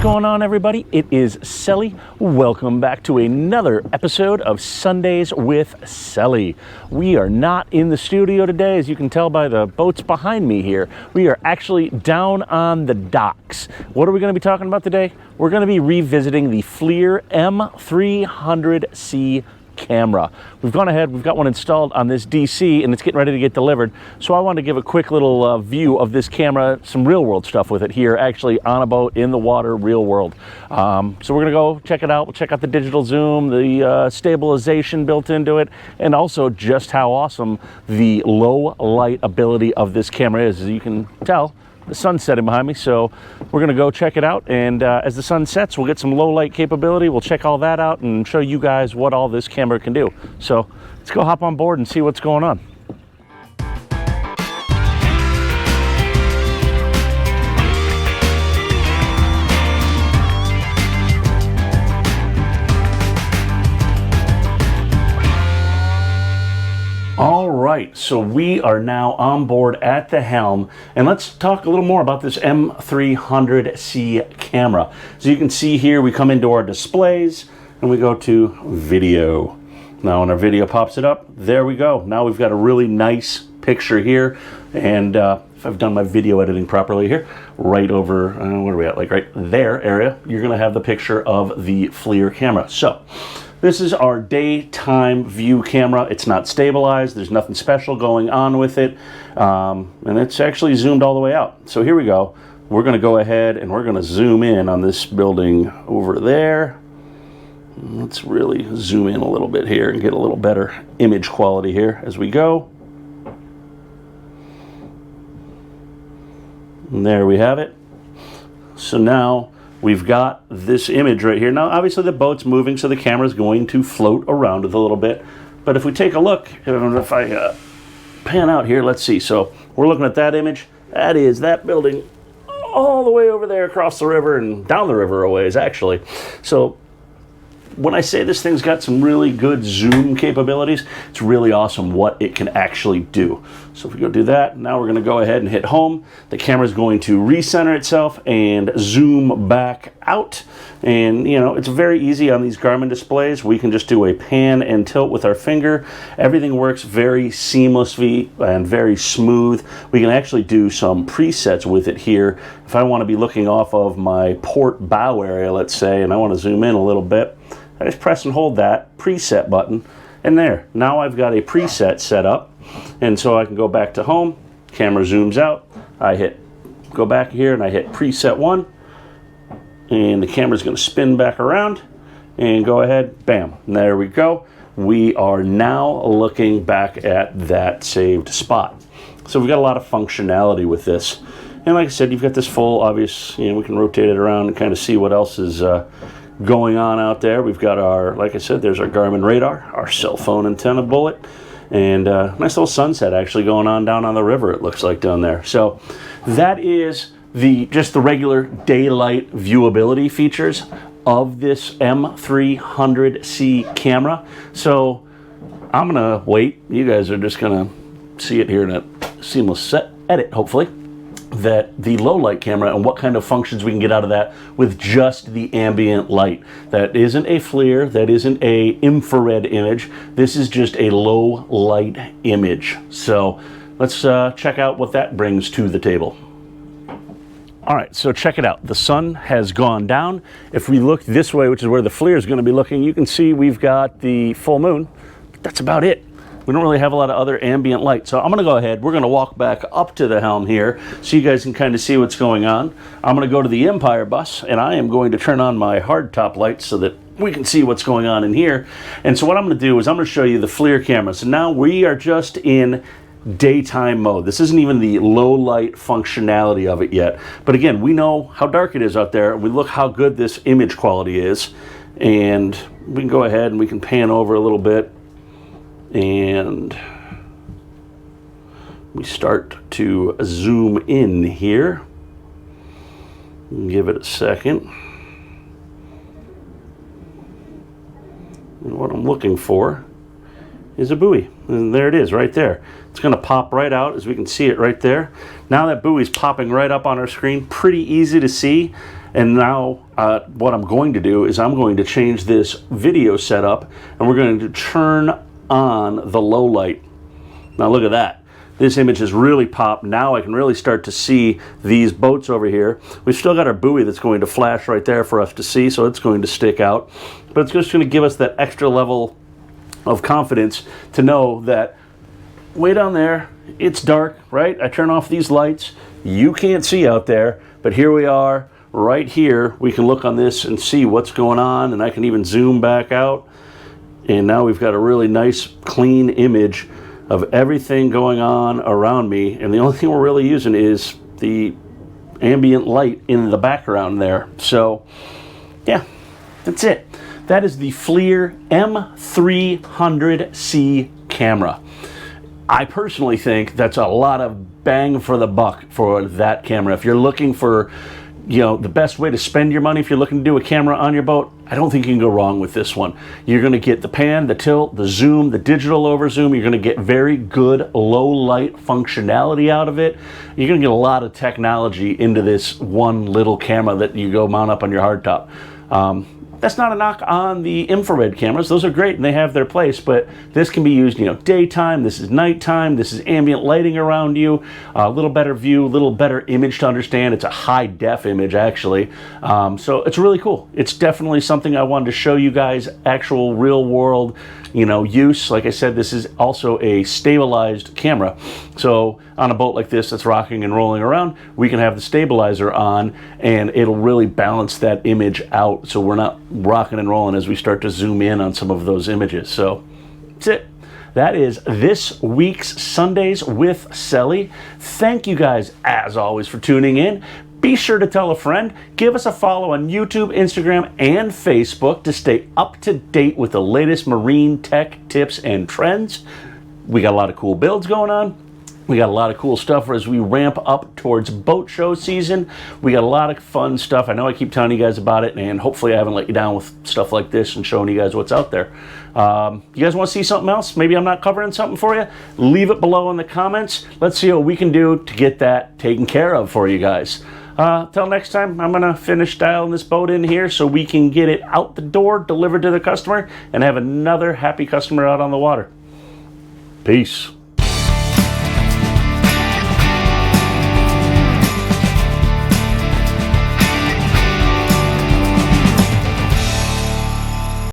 going on, everybody? It is Sully. Welcome back to another episode of Sundays with Sully. We are not in the studio today, as you can tell by the boats behind me here. We are actually down on the docks. What are we going to be talking about today? We're going to be revisiting the FLIR M300C camera. We've gone ahead, we've got one installed on this DC and it's getting ready to get delivered. So I wanted to give a quick little view of this camera, some real world stuff with it here, actually on a boat, in the water, real world. So we're gonna go check it out. We'll check out the digital zoom, the stabilization built into it, and also just how awesome the low light ability of this camera is. As you can tell, the sun's setting behind me, so we're gonna go check it out, and as the sun sets, we'll get some low light capability. We'll check all that out and show you guys what all this camera can do. So let's go hop on board and see what's going on. All right, so we are now on board at the helm, and let's talk a little more about this M300C camera. So you can see here, we come into our displays and we go to video. Now when our video pops it up, there we go. Now we've got a really nice picture here, and if I've done my video editing properly here, right over, where are we at, like right there area, you're gonna have the picture of the FLIR camera. So this is our daytime view camera. It's not stabilized. There's nothing special going on with it. And it's actually zoomed all the way out. So here we go. We're going to go ahead and we're going to zoom in on this building over there. Let's really zoom in a little bit here and get a little better image quality here as we go. And there we have it. So now we've got this image right here. Now, obviously the boat's moving, so the camera's going to float around it a little bit. But if we take a look, if I pan out here, let's see. So we're looking at that image. That is that building all the way over there across the river and down the river a ways, actually. So when I say this thing's got some really good zoom capabilities, it's really awesome what it can actually do. So if we go do that, now we're going to go ahead and hit home. The camera's going to recenter itself and zoom back out. And you know, it's very easy on these Garmin displays. We can just do a pan and tilt with our finger. Everything works very seamlessly and very smooth. We can actually do some presets with it here. If I want to be looking off of my port bow area, let's say, and I want to zoom in a little bit, I just press and hold that preset button, and there, now I've got a preset set up. And so I can go back to home, camera zooms out, I hit go back here and I hit preset 1, and the camera's going to spin back around and go ahead, bam, and there we go. We are now looking back at that saved spot. So we've got a lot of functionality with this. And like I said, you've got this full obvious, you know, we can rotate it around and kind of see what else is going on out there. We've got our, like I said, there's our Garmin radar, our cell phone antenna bullet, and nice little sunset actually going on down on the river, it looks like down there. So that is just the regular daylight viewability features of this M300C camera. So I'm gonna wait. You guys are just gonna see it here in a seamless set edit, hopefully, that the low light camera and what kind of functions we can get out of that with just the ambient light. That isn't a FLIR, that isn't a infrared image. This is just a low light image. So let's check out what that brings to the table. All right, so check it out. The sun has gone down. If we look this way, which is where the FLIR is going to be looking, you can see we've got the full moon, but that's about it. We don't really have a lot of other ambient light. So I'm gonna go ahead, we're gonna walk back up to the helm here so you guys can kind of see what's going on. I'm gonna go to the Empire bus and I am going to turn on my hardtop lights so that we can see what's going on in here. And so what I'm gonna do is I'm gonna show you the FLIR camera. So now we are just in daytime mode. This isn't even the low light functionality of it yet. But again, we know how dark it is out there. We look how good this image quality is. And we can go ahead and we can pan over a little bit. And we start to zoom in here. Give it a second. And what I'm looking for is a buoy. And there it is right there. It's going to pop right out, as we can see it right there. Now that buoy's popping right up on our screen. Pretty easy to see. And now what I'm going to do is I'm going to change this video setup, and we're going to turn on the low light. Now look at that. This image has really popped. Now I can really start to see these boats over here. We've still got our buoy that's going to flash right there for us to see, so it's going to stick out. But it's just going to give us that extra level of confidence to know that way down there, it's dark, right? I turn off these lights. You can't see out there, but here we are right here. We can look on this and see what's going on, and I can even zoom back out. And now we've got a really nice, clean image of everything going on around me, and the only thing we're really using is the ambient light in the background there. So yeah, that's it. That is the FLIR M300C camera. I personally think that's a lot of bang for the buck for that camera. If you're looking for, you know, the best way to spend your money, if you're looking to do a camera on your boat, I don't think you can go wrong with this one. You're going to get the pan, the tilt, the zoom, the digital over zoom. You're going to get very good low light functionality out of it. You're going to get a lot of technology into this one little camera that you go mount up on your hardtop. That's not a knock on the infrared cameras. Those are great and they have their place, but this can be used, you know, daytime, this is nighttime, this is ambient lighting around you, a little better view, a little better image to understand. It's a high def image actually. So it's really cool. It's definitely something I wanted to show you guys, actual real world, you know, use. Like I said, this is also a stabilized camera. So on a boat like this that's rocking and rolling around, we can have the stabilizer on and it'll really balance that image out so we're not rocking and rolling as we start to zoom in on some of those images. So that's it. That is this week's Sundays with Sully. Thank you guys, as always, for tuning in. Be sure to tell a friend. Give us a follow on YouTube, Instagram, and Facebook to stay up to date with the latest marine tech tips and trends. We got a lot of cool builds going on. We got a lot of cool stuff as we ramp up towards boat show season. We got a lot of fun stuff. I know I keep telling you guys about it, and hopefully I haven't let you down with stuff like this and showing you guys what's out there. You guys want to see something else? Maybe I'm not covering something for you? Leave it below in the comments. Let's see what we can do to get that taken care of for you guys. Till next time, I'm going to finish dialing this boat in here so we can get it out the door, delivered to the customer, and have another happy customer out on the water. Peace.